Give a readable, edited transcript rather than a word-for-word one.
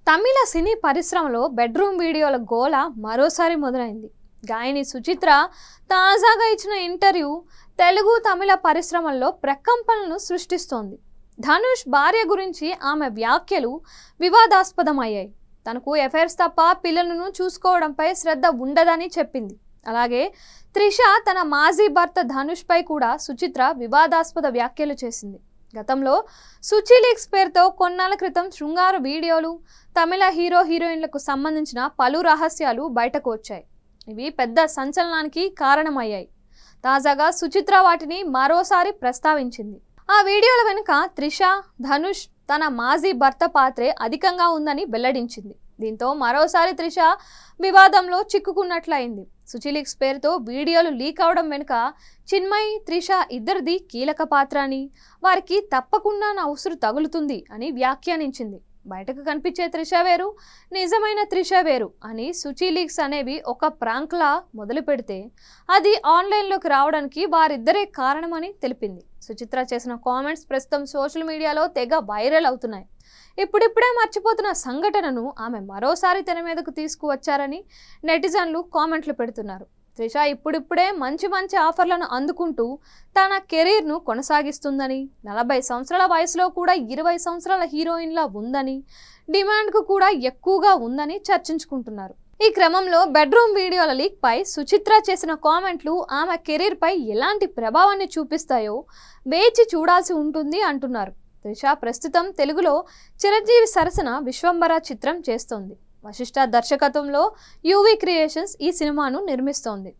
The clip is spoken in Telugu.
తమిళ సినీ పరిశ్రమలో బెడ్రూమ్ వీడియోల గోల మరోసారి మొదలైంది. గాయని సుచిత్ర తాజాగా ఇచ్చిన ఇంటర్వ్యూ తెలుగు తమిళ పరిశ్రమల్లో ప్రకంపనలను సృష్టిస్తోంది. ధనుష్ భార్య గురించి ఆమె వ్యాఖ్యలు వివాదాస్పదమయ్యాయి. తనకు ఎఫైర్స్ తప్ప పిల్లలను చూసుకోవడంపై శ్రద్ధ ఉండదని చెప్పింది. అలాగే త్రిష తన మాజీ భర్త ధనుష్ పై కూడా సుచిత్ర వివాదాస్పద వ్యాఖ్యలు చేసింది. గతంలో సుచిలీక్స్ పేరుతో కొన్నాళ్ళ క్రితం శృంగార వీడియోలు, తమిళ హీరోయిన్లకు సంబంధించిన పలు రహస్యాలు బయటకు వచ్చాయి. ఇవి పెద్ద సంచలనానికి కారణమయ్యాయి. తాజాగా సుచిత్ర వాటిని మరోసారి ప్రస్తావించింది. ఆ వీడియోల వెనుక త్రిష, ధనుష్ తన మాజీ భర్త పాత్రే అధికంగా ఉందని వెల్లడించింది. దీంతో మరోసారి త్రిష వివాదంలో చిక్కుకున్నట్లయింది. సుచిలీక్స్ పేరుతో వీడియోలు లీక్ అవడం వెనుక చిన్మయి, త్రిష ఇద్దరిది కీలక పాత్ర అని, వారికి తప్పకుండా నా ఉసురు తగులుతుంది అని వ్యాఖ్యానించింది. బయటకు కనిపించే త్రిష వేరు, నిజమైన త్రిష వేరు అని సుచిలీక్స్ అనేవి ఒక ప్రాంక్లా మొదలు పెడితే అది ఆన్లైన్లోకి రావడానికి వారిద్దరే కారణమని తెలిపింది. సుచిత్ర చేసిన కామెంట్స్ ప్రస్తుతం సోషల్ మీడియాలో తెగ వైరల్ అవుతున్నాయి. ఇప్పుడిప్పుడే మర్చిపోతున్న సంఘటనను ఆమె మరోసారి తెర మీదకు తీసుకువచ్చారని నెటిజన్లు కామెంట్లు పెడుతున్నారు. త్రిష ఇప్పుడిప్పుడే మంచి ఆఫర్లను అందుకుంటూ తన కెరీర్ను కొనసాగిస్తుందని, 40 సంవత్సరాల వయసులో కూడా 20 సంవత్సరాల హీరోయిన్లా ఉందని, డిమాండ్కు కూడా ఎక్కువగా ఉందని చర్చించుకుంటున్నారు. ఈ క్రమంలో బెడ్రూమ్ వీడియోల లీక్ పై సుచిత్ర చేసిన కామెంట్లు ఆమె కెరీర్ పై ఎలాంటి ప్రభావాన్ని చూపిస్తాయో వేచి చూడాల్సి ఉంటుంది అంటున్నారు. త్రిష ప్రస్తుతం తెలుగులో చిరంజీవి సరసన విశ్వంబర చిత్రం చేస్తోంది. వశిష్ఠ దర్శకత్వంలో యువి క్రియేషన్స్ ఈ సినిమాను నిర్మిస్తోంది.